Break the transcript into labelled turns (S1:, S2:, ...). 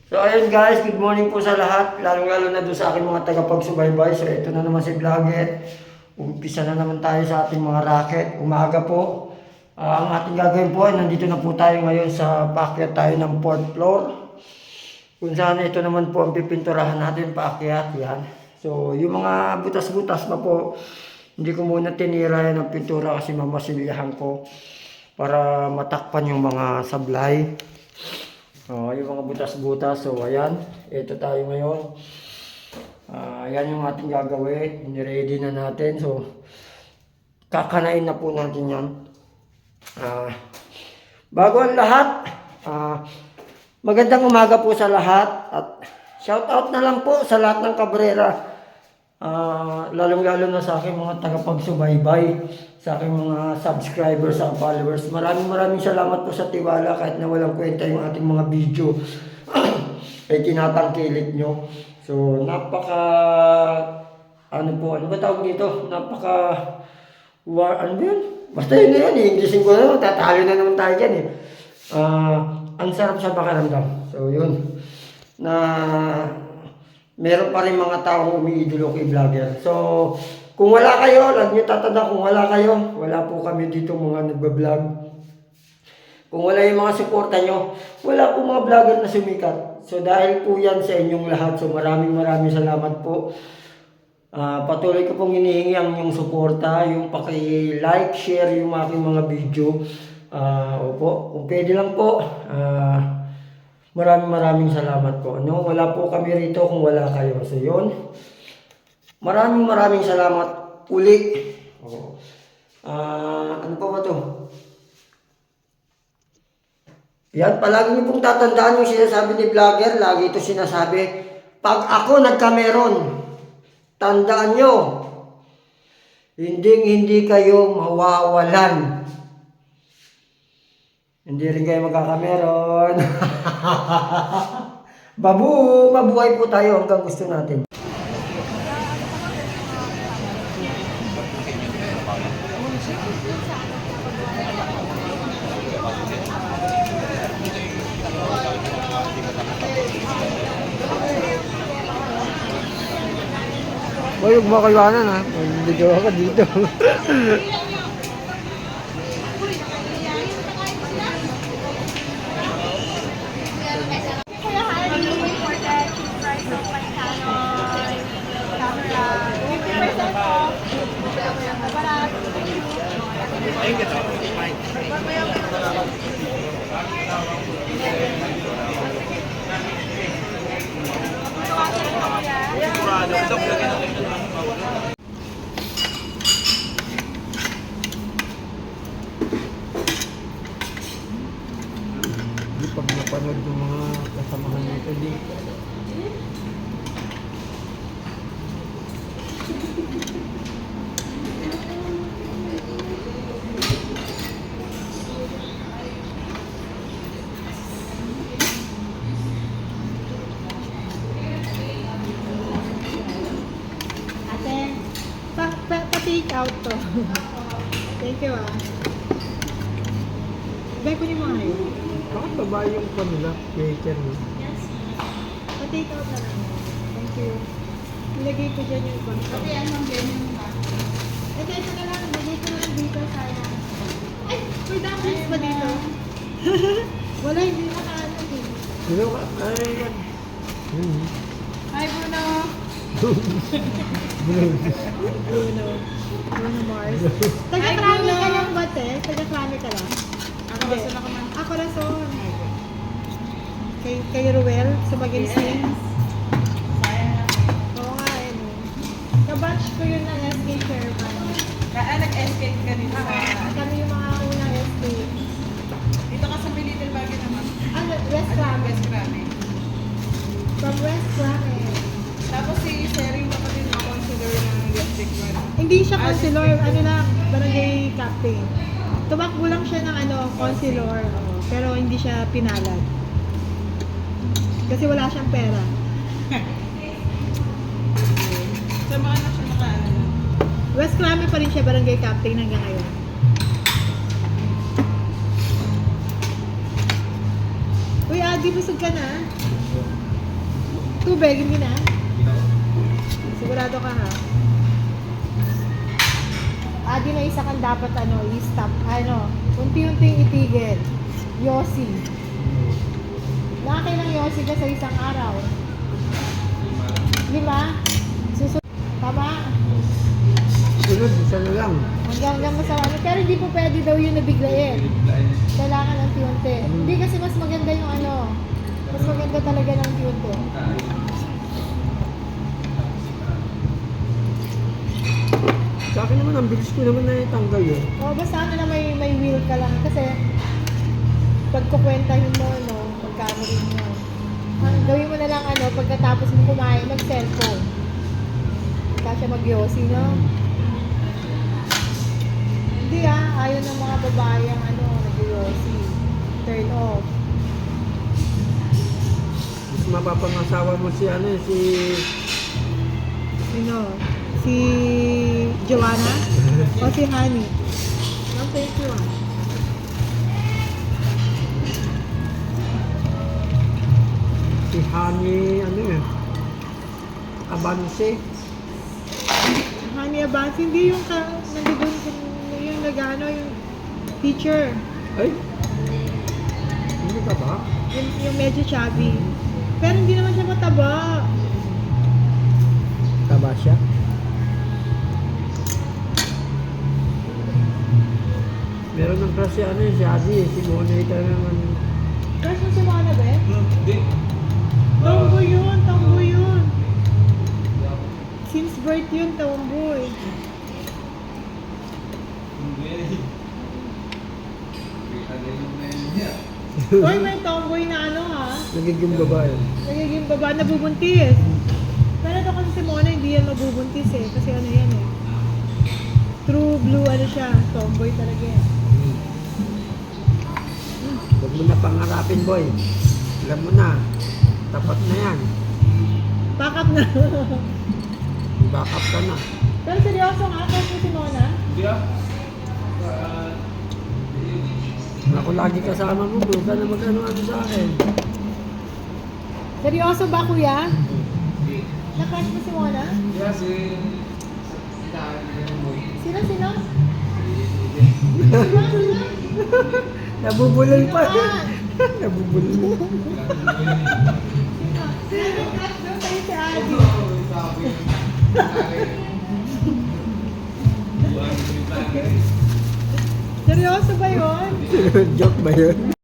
S1: So ayun guys, good morning po sa lahat, lalong-lalo na doon sa aking mga tagapagsubaybay. So ito na naman si Vlogger. Umpisa na naman tayo sa ating mga racket. Umaga po. Ang ating gagawin po ay nandito na po tayo ngayon sa paakyat tayo ng 4th floor. Kung saan ito naman po ang pipinturahan natin paakyat. Yan. So yung mga butas-butas na po, hindi ko muna tinira yan ng pintura kasi mamasilyahan ko para matakpan yung mga sablay. Yung mga butas-butas. So ayan, ito tayo ngayon. Ayan yung ating gagawin. Niready na natin. So kakanain na po natin yan. Bago ang lahat, magandang umaga po sa lahat. At shout out na lang po sa lahat ng Cabrera. Lalong-lalo na sa aking mga tagapagsubaybay, sa aking mga subscribers and followers. Maraming salamat po sa tiwala kahit na walang kwenta yung ating mga video ay tinatangkilik nyo. So ano ba tawag dito? Ano ba yun? Basta yun na yun, Englishin ko na, tatalo na naman tayo dyan ang sarap sa pakiramdam. So yun, na meron pa rin mga taong umiidolo kay Vlogger. So kung wala kayo, lang nyo tatanda, kung wala kayo, wala po kami dito mga nagbablog. Kung wala yung mga suporta nyo, wala po mga vlogger na sumikat. So dahil po yan sa inyong lahat, so maraming salamat po. Patuloy ko pong hinihingi ang inyong suporta, yung paki-like, share yung aking mga video. Opo, kung pwede lang po, maraming salamat po. Wala po kami rito kung wala kayo. So yun. Maraming salamat uli. Ano pa ba to? Yan, palagi niyo pong tatandaan yung sinasabi ni Vlogger. Lagi ito sinasabi. Pag ako nagkameron, tandaan nyo, hindi kayo mawawalan. Hindi rin kayo magkakameron. Mabuhay po tayo hanggang gusto natin. Boy, huwag mo kaiwanan ha. Video ka dito. Pag napanood ng mga kasamahan nito dito.
S2: Ate, pa-take out to. Thank you Bay ko ni mga yun.
S1: Bakit baba yung kanila? Waiter mo?
S2: Yes. Pa-take out na lang. Thank you. Ilagay ko dyan yung konti. Ate, anong ganyan ba? Ate, ito na lang. Ilagay ko na lang dito, sayang. Ay, may dumplings ba dito? Wala, hindi nakaano din.
S1: Dito ka? Ay, yan.
S2: Hi, Bruno. Bruno Mars. Taga-krami ka lang ba, te? Taga-krami ka lang? Ako rason. Kay Ruel sa Maginsing. Oo nga, kabatch ko yun ng SK Sherman.
S3: Nag-SK ka dito sa...
S2: Kami yung mga unang SK.
S3: Dito ka sa Little Baguio naman.
S2: West Krami.
S3: West Krami.
S2: From West Krami.
S3: Tapos si Sherry yung kapatid ng counselor ng district 1.
S2: Hindi siya counselor, barangay captain. Tumakbo lang siya ng counselor, pero hindi siya pinalad. Kasi wala siyang pera.
S3: Sa mga anak siya nakaano.
S2: West Krami pa rin siya barangay captain hanggang ngayon. Uy, Adi, busog ka na? Tubig, hindi na. Sigurado ka ha. Adi na isa kang dapat i-stop. Unti-unting itigil. Yossi. Nakakailang Yossi ka sa isang araw? 5? Tama?
S1: Sunod, isa na lang.
S2: Hanggang masama. Pero hindi po pwede daw yun nabiglayin. Kailangan unti-unti. Hindi kasi mas maganda yung mas maganda talaga ng unti-unti.
S1: Sa akin naman, ang bilis ko naman na itanggal yun.
S2: O basta na may will ka lang. Kasi pagkukwentahin mo, magkano rin yun. Gawin mo na lang pagkatapos mo kumain, mag-cellphone. Kasi mag-yossi, no? Hindi ayaw ng mga babae ang nag-yossi. Turn off.
S1: Mas mapapangasawa mo si
S2: Si Joanna? O si Honey? No, thank you
S1: si Honey, Abanse.
S2: Honey Abans, hindi yung nandun yung yung teacher.
S1: Ay, hindi ka ba?
S2: Yung medyo chubby. Pero hindi naman siya mataba.
S1: Taba siya? Meron ng crush si si Adi, si Monay naman.
S2: Crush mo si Mona, be?
S4: Hindi.
S2: Tomboy yun. Since birth yun, tomboy. Hoy, may tomboy na
S1: Nagiging babae.
S2: nagiging baba, nabubuntis. Pero ito kasi si Mona, hindi yan mabubuntis kasi yan true blue siya, tomboy talaga yan.
S1: Huwag mo na pangarapin, boy. Alam mo na, tapat na yan.
S2: Pack up na.
S1: Backup ka na.
S2: Pero seryoso nga, crush mo si Mona?
S4: Hindi ah.
S1: Ako lagi kasama mo, bro. Ka na mag-ano sa akin.
S2: Seryoso ba, kuya? Na-crush mo si Mona?
S4: Yeah, si...
S2: Sino? Sino?
S1: Nabubulol pa.
S2: Sino ka?
S1: Nabubulol.
S2: Nag-crush daw sa'yo si Adi. Seryoso ba yun?
S1: Joke ba yun?